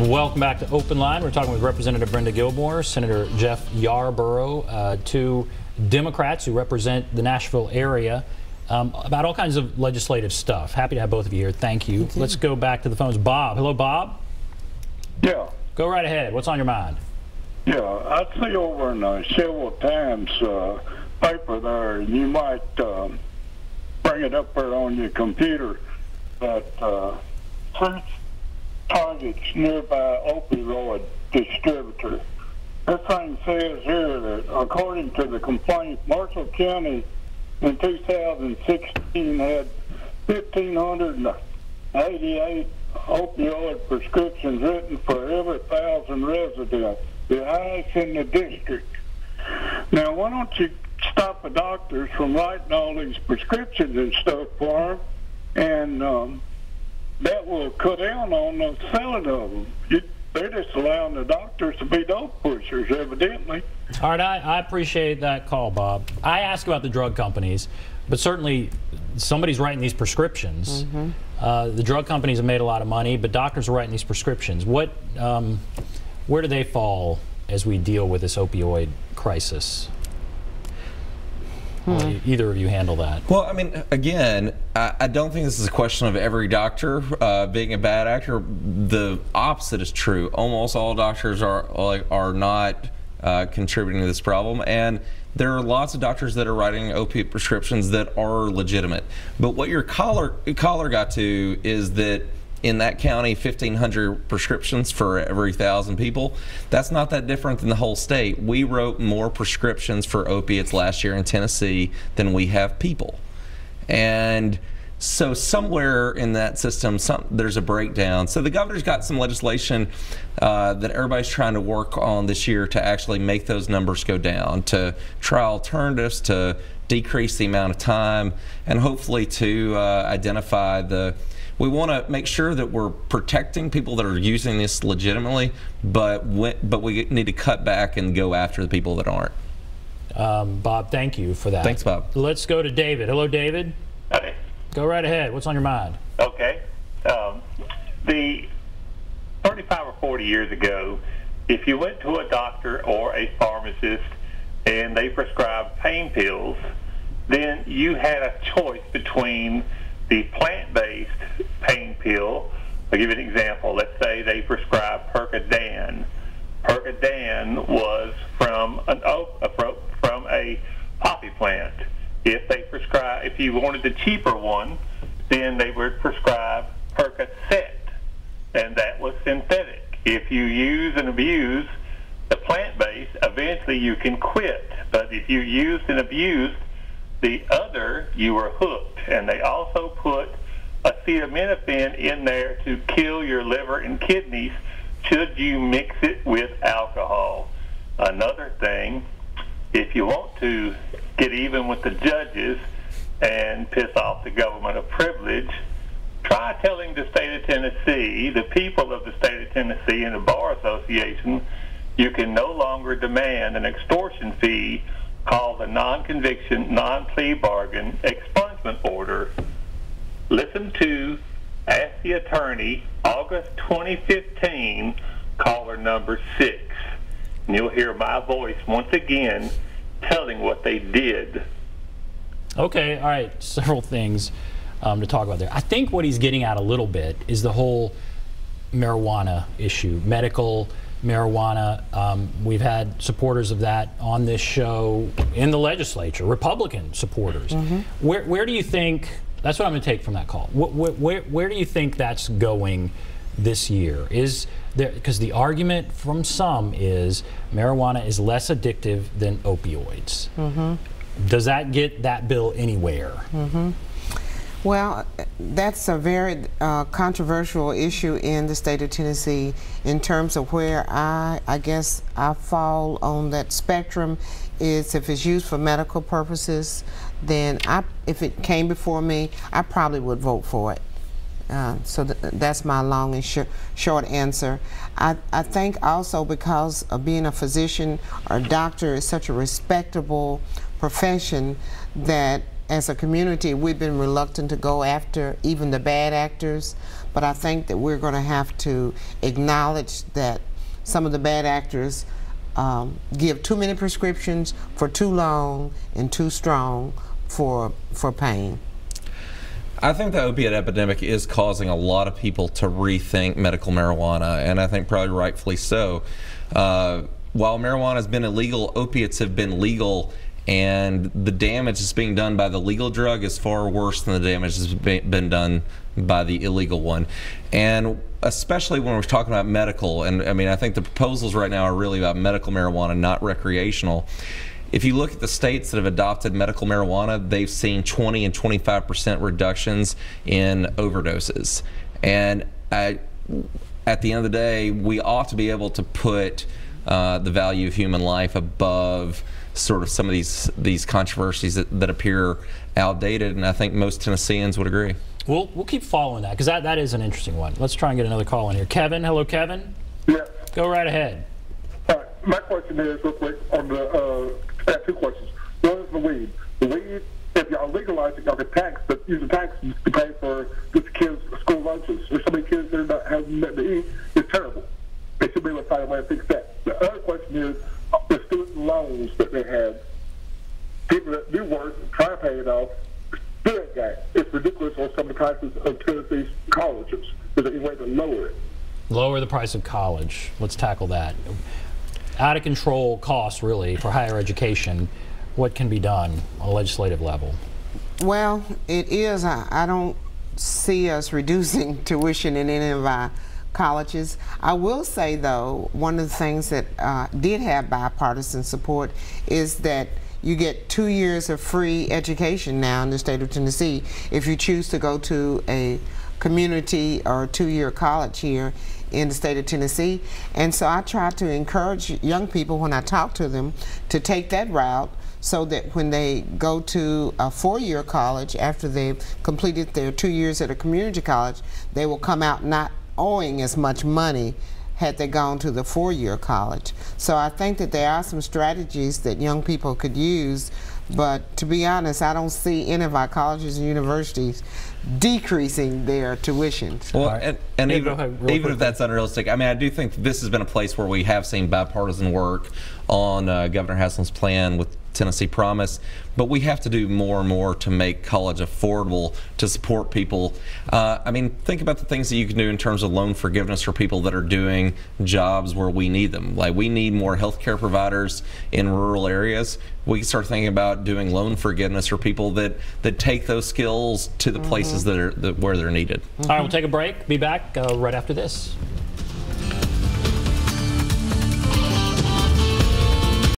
Welcome back to Open Line. We're talking with Representative Brenda Gilmore, Senator Jeff Yarbro, two Democrats who represent the Nashville area, about all kinds of legislative stuff. Happy to have both of you here. Thank you. Let's go back to the phones. Bob. Hello, Bob. Yeah. Go right ahead. What's on your mind? Yeah, I see over in the Civil Times paper there, you might bring it up there on your computer, that search targets nearby opioid distributor. This thing says here that according to the complaint, Marshall County in 2016 had 1,588 opioid prescriptions written for every 1,000 residents, the highest in the district. Now, why don't you stop the doctors from writing all these prescriptions and stuff for them, and that will cut down on the selling of them. They're just allowing the doctors to be dope pushers, evidently. All right, I appreciate that call, Bob. I ask about the drug companies, but certainly somebody's writing these prescriptions. The drug companies have made a lot of money, but doctors are writing these prescriptions. Where do they fall as we deal with this opioid crisis? Either of you handle that? Well, I mean, again, I don't think this is a question of every doctor being a bad actor. The opposite is true. Almost all doctors are not contributing to this problem, and there are lots of doctors that are writing opiate prescriptions that are legitimate. But what your caller got to is that in that county, 1,500 prescriptions for every 1,000 people. That's not that different than the whole state. We wrote more prescriptions for opiates last year in Tennessee than we have people. And so somewhere in that system, there's a breakdown. So the governor's got some legislation that everybody's trying to work on this year to actually make those numbers go down, to try alternatives, to decrease the amount of time, and hopefully to identify we want to make sure that we're protecting people that are using this legitimately, but we need to cut back and go after the people that aren't. Bob, thank you for that. Thanks, Bob. Let's go to David. Hello, David. Hey. Go right ahead. What's on your mind? Okay. The 35 or 40 years ago, if you went to a doctor or a pharmacist and they prescribed pain pills, then you had a choice between the plant-based pain pill. I'll give you an example. Let's say they prescribed Percodan. Percodan was from a poppy plant. If you wanted the cheaper one, then they would prescribe Percocet, and that was synthetic. If you use and abuse the plant-based, eventually you can quit. But if you used and abused the other, you were hooked. And they also put acetaminophen in there to kill your liver and kidneys should you mix it with alcohol. Another thing, if you want to get even with the judges and piss off the government of privilege, try telling the state of Tennessee, the people of the state of Tennessee and the Bar Association, you can no longer demand an extortion fee called the non-conviction, non-plea bargain expungement order. Listen to Ask the Attorney, August 2015, caller number 6. And you'll hear my voice once again telling what they did. Okay, all right, several things to talk about there. I think what he's getting at a little bit is the whole marijuana issue, medical marijuana. We've had supporters of that on this show in the legislature, Republican supporters. Where do you think, that's what I'm going to take from that call, where do you think that's going this year? Is there, because the argument from some is marijuana is less addictive than opioids. Does that get that bill anywhere? Well, that's a very controversial issue in the state of Tennessee in terms of where I guess I fall on that spectrum is if it's used for medical purposes, then if it came before me, I probably would vote for it. So that's my long and short answer. I think also because of being a physician or a doctor is such a respectable profession that as a community, we've been reluctant to go after even the bad actors, but I think that we're going to have to acknowledge that some of the bad actors give too many prescriptions for too long and too strong for pain. I think the opiate epidemic is causing a lot of people to rethink medical marijuana, and I think probably rightfully so. While marijuana has been illegal, opiates have been legal, and the damage that's being done by the legal drug is far worse than the damage that's been done by the illegal one. And especially when we're talking about medical, and I mean, I think the proposals right now are really about medical marijuana, not recreational. If you look at the states that have adopted medical marijuana, they've seen 20 and 25% reductions in overdoses. And at the end of the day, we ought to be able to put the value of human life above sort of some of these controversies that appear outdated, and I think most Tennesseans would agree. We'll keep following that, because that is an interesting one. Let's try and get another call in here. Kevin, hello, Kevin. Yeah. Go right ahead. My question is, real quick, on the, I have two questions. One is the weed. The weed, if y'all legalize it, y'all can use the taxes to pay for the kids' school lunches. There's so many kids that are not having nothing to eat. It's terrible. They should be able to find a way to fix that. The other question is the student loans that they have. People that do work, try to pay it off, doing that. It's ridiculous on some of the prices of Tennessee's colleges. Is there any way to lower it? Lower the price of college. Let's tackle that. Out of control costs, really, for higher education. What can be done on a legislative level? Well, it is. I don't see us reducing tuition in any of our colleges. I will say, though, one of the things that did have bipartisan support is that you get 2 years of free education now in the state of Tennessee if you choose to go to a community or two-year college here in the state of Tennessee. And so I try to encourage young people when I talk to them to take that route, so that when they go to a four-year college after they've completed their 2 years at a community college, they will come out not owing as much money had they gone to the four-year college. So I think that there are some strategies that young people could use, but to be honest, I don't see any of our colleges and universities decreasing their tuitions. Well, Right. and Yeah, even if that's unrealistic, I mean, I do think this has been a place where we have seen bipartisan work on Governor Haslam's plan with Tennessee Promise, but we have to do more and more to make college affordable to support people. I mean, think about the things that you can do in terms of loan forgiveness for people that are doing jobs where we need them. Like, we need more healthcare providers in rural areas. We can start thinking about doing loan forgiveness for people that take those skills to the places that are where they're needed. All right, we'll take a break. Be back right after this.